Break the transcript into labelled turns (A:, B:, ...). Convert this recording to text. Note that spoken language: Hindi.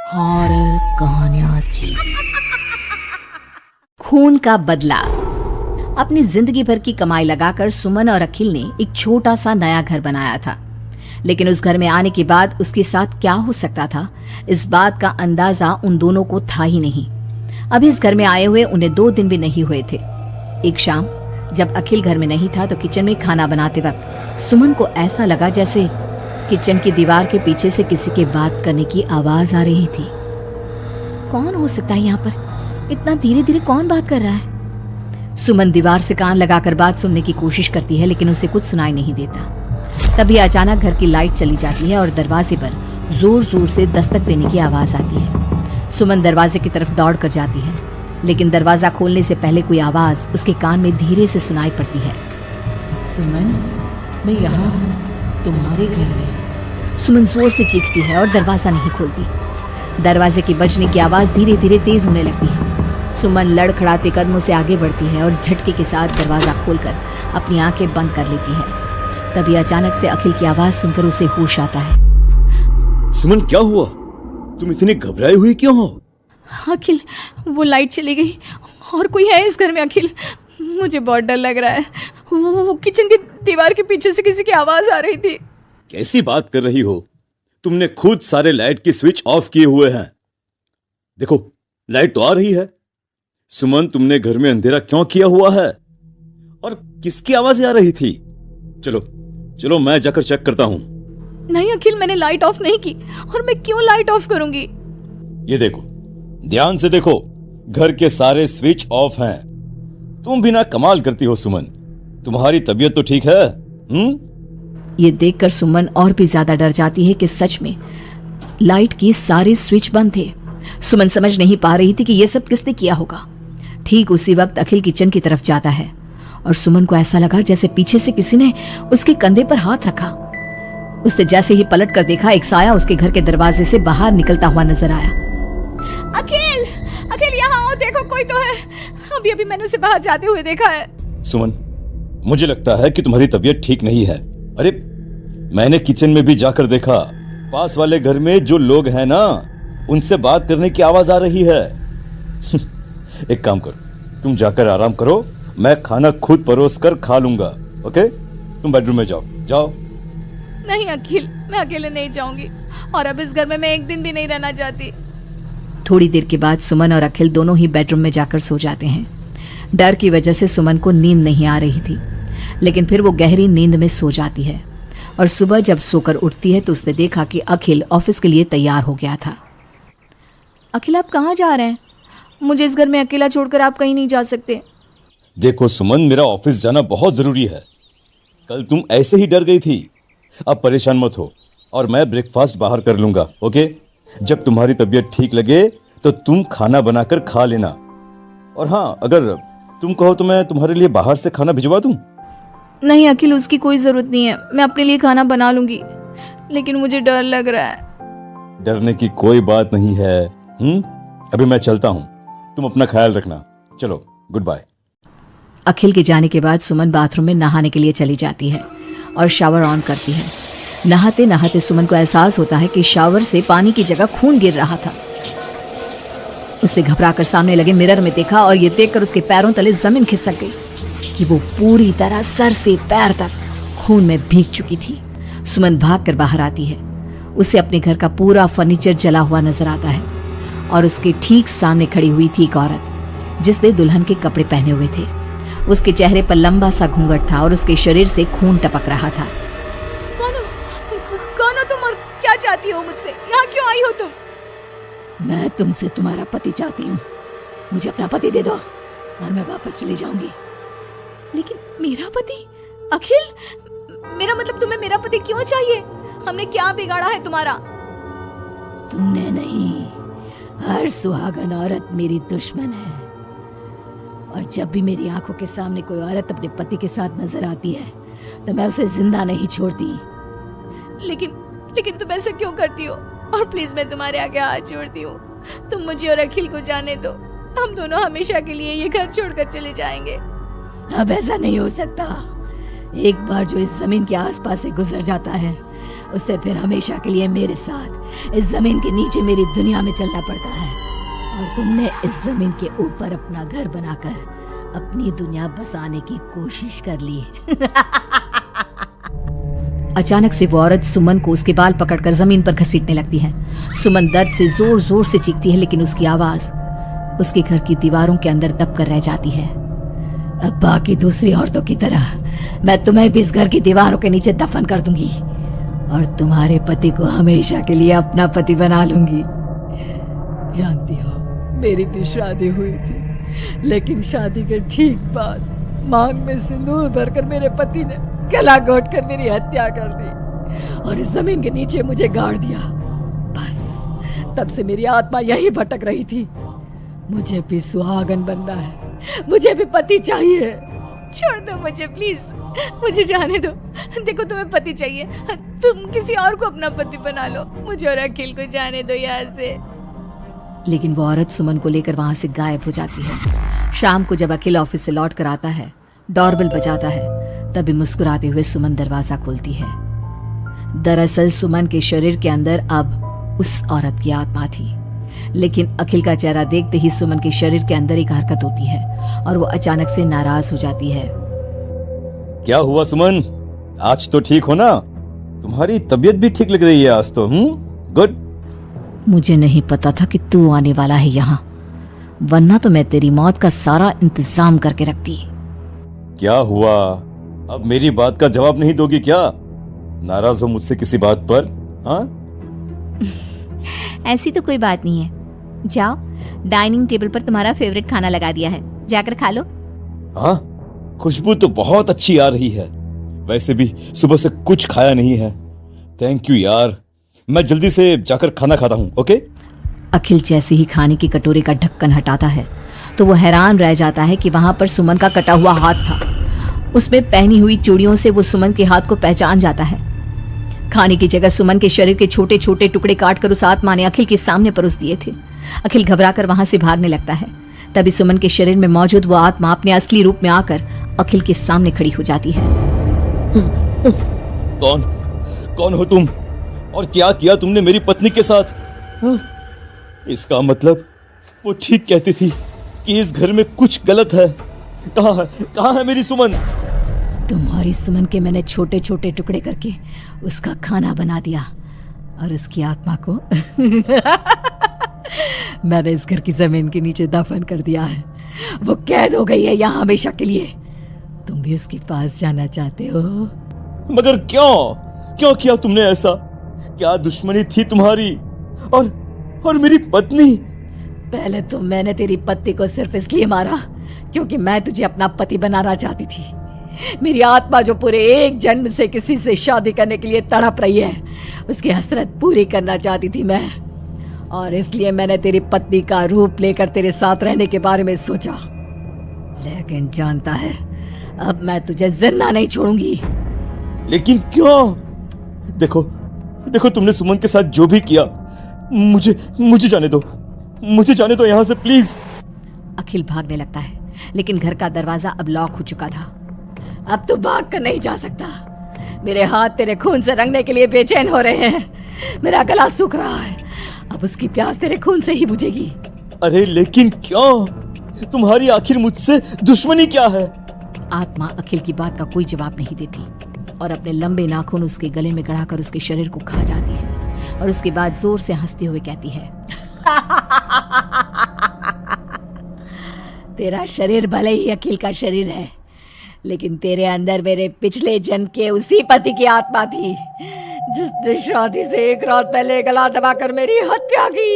A: हॉरर कहानियां थी। खून का बदला। अपनी जिंदगी भर की कमाई लगाकर सुमन और अखिल ने एक छोटा सा नया घर बनाया था, लेकिन उस घर में आने के बाद उसके साथ क्या हो सकता था, इस बात का अंदाजा उन दोनों को था ही नहीं। अभी इस घर में आए हुए उन्हें 2 दिन भी नहीं हुए थे। एक शाम जब अखिल घर में नहीं था तो किचन में खाना बनाते वक्त सुमन को ऐसा लगा जैसे किचन की दीवार के पीछे से किसी के बात करने की आवाज आ रही थी। कौन हो सकता है यहाँ पर? इतना धीरे धीरे कौन बात कर रहा है? सुमन दीवार से कान लगाकर बात सुनने की कोशिश करती है, लेकिन उसे कुछ सुनाई नहीं देता। तभी अचानक घर की लाइट चली जाती है और दरवाजे पर जोर जोर से दस्तक देने की आवाज आती है। सुमन दरवाजे की तरफ दौड़ कर जाती है, लेकिन दरवाजा खोलने से पहले कोई आवाज उसके कान में धीरे से सुनाई पड़ती है। सुमन, मैं यहाँ हूँ, तुम्हारे घर में। सुमन जोर से चीखती है और दरवाजा नहीं खोलती। दरवाजे की बजने की आवाज धीरे धीरे तेज होने लगती है। सुमन लड़खड़ाते कदमों से आगे बढ़ती है और झटके के साथ दरवाजा खोलकर अपनी आंखें बंद कर लेती है। तभी अचानक से अखिल की आवाज सुनकर उसे होश आता है।
B: सुमन, क्या हुआ? तुम इतनी घबराई हुई क्यों हो?
A: अखिल, वो लाइट चली गई और कोई है इस घर में। अखिल, मुझे बहुत डर लग रहा है। वो किचन की दीवार के पीछे से किसी की आवाज आ रही थी।
B: कैसी बात कर रही हो? तुमने खुद सारे लाइट के स्विच ऑफ किए हुए हैं। देखो, लाइट तो आ रही है। सुमन, तुमने घर में अंधेरा क्यों किया हुआ है? और किसकी आवाजें आ रही थी? चलो चलो, मैं जाकर चेक करता हूं।
A: नहीं अखिल, मैंने लाइट ऑफ नहीं की। और मैं क्यों लाइट ऑफ करूंगी?
B: ये देखो, ध्यान से देखो, घर के सारे स्विच ऑफ हैं। तुम भी ना कमाल करती हो सुमन। तुम्हारी तबीयत तो ठीक है?
A: ये देखकर सुमन और भी ज्यादा डर जाती है कि सच में लाइट के सारे स्विच बंद थे। सुमन समझ नहीं पा रही थी कि ये सब किसने किया होगा। ठीक उसी वक्त अखिल किचन की तरफ जाता है और सुमन को ऐसा लगा जैसे पीछे से किसी ने उसके कंधे पर हाथ रखा। उसने जैसे ही पलट कर देखा, एक साया उसके घर के दरवाजे से बाहर निकलता हुआ नजर आया। अखिल, अखिल, यहाँ आओ, देखो कोई तो है। अभी अभी मैंने उसे बाहर जाते हुए देखा है।
B: सुमन, मुझे लगता है कि तुम्हारी तबीयत ठीक नहीं है। अरे, मैंने किचन में भी जाकर देखा। पास वाले घर में जो लोग हैं ना, उनसे बात करने की आवाज आ रही है। एक काम करो, तुम जाकर आराम करो, मैं खाना खुद परोस कर खा लूंगा। ओके? तुम बेडरूम में जाओ जाओ।
A: नहीं अखिल, मैं अकेले नहीं जाऊंगी और अब इस घर में मैं एक दिन भी नहीं रहना चाहती। थोड़ी देर के बाद सुमन और अखिल दोनों ही बेडरूम में जाकर सो जाते हैं। डर की वजह से सुमन को नींद नहीं आ रही थी, लेकिन फिर वो गहरी नींद में सो जाती है और सुबह जब सोकर उठती है तो उसने देखा कि अखिल ऑफिस के लिए तैयार हो गया था। अखिल, आप कहाँ जा रहे हैं? मुझे इस घर में अकेला छोड़कर आप कहीं नहीं जा सकते।
B: देखो सुमन, मेरा ऑफिस जाना बहुत जरूरी है। कल तुम ऐसे ही डर गई थी। अब परेशान मत हो और मैं ब्रेकफास्ट बाहर कर लूंगा। ओके? जब तुम्हारी तबीयत ठीक लगे तो तुम खाना बनाकर खा लेना। और हाँ, अगर तुम कहो तो मैं तुम्हारे लिए बाहर से खाना भिजवा दूं।
A: नहीं अखिल, उसकी कोई जरूरत नहीं है। मैं अपने लिए खाना बना लूंगी, लेकिन मुझे डर लग रहा है।
B: डरने की कोई बात नहीं है। अभी मैं चलता हूं, तुम अपना ख्याल रखना। चलो, गुड बाय।
A: अखिल के जाने के बाद सुमन बाथरूम में नहाने के लिए चली जाती है और शावर ऑन करती है। नहाते नहाते सुमन को एहसास होता है कि शावर से पानी की जगह खून गिर रहा था। उसने घबराकर सामने लगे मिरर में देखा और ये देखकर उसके पैरों तले जमीन खिसक गई कि वो पूरी तरह सर से पैर तक खून में भीग चुकी थी। सुमन भागकर बाहर आती है। उसे अपने घर का पूरा फर्नीचर जला हुआ नजर आता है और उसके ठीक सामने खड़ी हुई थी एक औरत जिसने दुल्हन के कपड़े पहने हुए थे। उसके चेहरे पर लंबा सा घूंघट था और उसके शरीर से खून टपक रहा था। कौन हो तुम और क्या चाहती हो मुझसे? यहाँ क्यों आई हो तुम? मैं तुमसे तुम्हारा पति चाहती हूँ। मुझे अपना पति दे दो और मैं वापस चली जाऊंगी। लेकिन मेरा पति? अखिल, मेरा मतलब तुम्हें मेरा पति क्यों चाहिए? हमने क्या बिगाड़ा है तुम्हारा? तुमने नहीं, हर सुहागन औरत मेरी दुश्मन है और जब भी मेरी आंखों के सामने कोई औरत अपने पति के साथ नजर आती है तो मैं उसे जिंदा नहीं छोड़ती। लेकिन तुम ऐसा क्यों करती हो? और प्लीज मैं तुम्हारे आगे हाथ जोड़ती हूँ, तुम मुझे और अखिल को जाने दो। हम दोनों हमेशा के लिए ये घर छोड़कर चले जाएंगे। अब ऐसा नहीं हो सकता। एक बार जो इस जमीन के आसपास से गुजर जाता है उसे फिर हमेशा के लिए मेरे साथ इस जमीन के नीचे मेरी दुनिया में चलना पड़ता है। और तुमने इस जमीन के ऊपर अपना घर बनाकर अपनी दुनिया बसाने की कोशिश कर ली। अचानक से वो औरत सुमन को उसके बाल पकड़कर जमीन पर घसीटने लगती है। सुमन दर्द से जोर जोर से चीखती है, लेकिन उसकी आवाज उसके घर की दीवारों के अंदर दब कर रह जाती है। अब बाकी दूसरी औरतों की तरह मैं तुम्हें भी इस घर की दीवारों के नीचे दफन कर दूंगी और तुम्हारे पति को हमेशा के लिए अपना पति बना लूंगी। जानती हो, मेरी भी शादी हुई थी, लेकिन शादी के ठीक बाद मांग में सिंदूर भरकर मेरे पति ने गला घोट कर मेरी हत्या कर दी और इस जमीन के नीचे मुझे गाड़ दिया। बस तब से मेरी आत्मा यही भटक रही थी। मुझे भी सुहागन बनना है, मुझे भी पति चाहिए।
C: छोड़ दो मुझे प्लीज, मुझे जाने दो। देखो तुम्हें पति चाहिए, तुम किसी और को अपना पति बना लो, मुझे और अखिल को जाने दो यहाँ से।
A: लेकिन वो औरत सुमन को लेकर वहां से गायब हो जाती है। शाम को जब अखिल ऑफिस से लौट कर आता है, डोरबेल बजाता है, तभी मुस्कुराते हुए सुमन दरवाजा खोलती है। दरअसल सुमन के शरीर के अंदर अब उस औरत की आत्मा थी, लेकिन अखिल का चेहरा देखते ही सुमन के शरीर के अंदर एक हरकत होती है और वो अचानक से नाराज हो जाती है।
B: क्या हुआ सुमन, आज तो ठीक हो ना? तुम्हारी तबीयत भी ठीक लग रही है आज तो। गुड।
A: मुझे नहीं पता था कि तू आने वाला है यहाँ, वरना तो मैं तेरी मौत का सारा इंतजाम करके रखती।
B: क्या हुआ? अब मेरी बात का जवाब नहीं दोगी क्या? नाराज हो मुझसे किसी बात पर? हाँ?
C: ऐसी तो कोई बात नहीं है, जाओ, डाइनिंग टेबल पर तुम्हारा फेवरेट खाना लगा दिया है, जाकर खा लो।
B: हाँ, खुशबू तो बहुत अच्छी आ रही है। वैसे भी सुबह से कुछ खाया नहीं है। थैंक यू यार, मैं जल्दी से जाकर खाना खाता हूँ। ओके?
A: अखिल जैसे ही खाने की कटोरे का ढक्कन हटाता है तो वो हैरान रह जाता है कि वहां पर सुमन का कटा हुआ हाथ था। उसमें पहनी हुई चूड़ियों से वो सुमन के हाथ को पहचान जाता है। खाने की जगह सुमन के शरीर के छोटे छोटे टुकड़े काटकर उस आत्मा ने अखिल के सामने परोस दिए थे। अखिल घबराकर वहां से भागने लगता है। तभी सुमन के शरीर में मौजूद वो आत्मा अपने असली रूप में आकर अखिल के सामने खड़ी हो जाती है।
B: कौन हो तुम और क्या किया तुमने मेरी पत्नी के साथ? इसका मतलब वो ठीक कहती थी कि इस घर में कुछ गलत है। कहाँ है मेरी सुमन?
A: तुम्हारी सुमन के मैंने छोटे छोटे टुकड़े करके उसका खाना बना दिया और उसकी आत्मा को मैंने इस घर की जमीन के नीचे दफन कर दिया है। वो कैद हो गई है यहाँ हमेशा के लिए। तुम भी उसके पास जाना चाहते हो?
B: मगर क्यों किया तुमने ऐसा? क्या दुश्मनी थी तुम्हारी और मेरी पत्नी?
A: पहले तो मैंने तेरी पत्नी को सिर्फ इसलिए मारा क्योंकि मैं तुझे अपना पति बनाना चाहती थी। मेरी आत्मा जो पूरे एक जन्म से किसी से शादी करने के लिए तड़प रही है, उसकी हसरत पूरी करना चाहती थी मैं, और इसलिए मैंने तेरी पत्नी का रूप लेकर तेरे साथ रहने के बारे में सोचा। लेकिन जानता है, अब मैं तुझे जिंदा नहीं छोड़ूंगी।
B: लेकिन क्यों? देखो तुमने सुमन के साथ जो भी किया, मुझे जाने दो यहाँ से प्लीज।
A: अखिल भागने लगता है, लेकिन घर का दरवाजा अब लॉक हो चुका था। अब तो भाग कर नहीं जा सकता। मेरे हाथ तेरे खून से रंगने के लिए बेचैन हो रहे हैं। मेरा गला सूख रहा है, अब उसकी प्यास तेरे खून से ही बुझेगी।
B: अरे लेकिन क्यों? तुम्हारी आखिर मुझसे दुश्मनी क्या है?
A: आत्मा अखिल की बात का कोई जवाब नहीं देती और अपने लंबे नाखून उसके गले में गड़ाकर उसके शरीर को खा जाती है और उसके बाद जोर से हंसते हुए कहती है, तेरा शरीर भले ही अखिल का शरीर है, लेकिन तेरे अंदर मेरे पिछले जन्म के उसी पति की आत्मा थी जिसने शादी से एक रात पहले गला दबाकर मेरी हत्या की।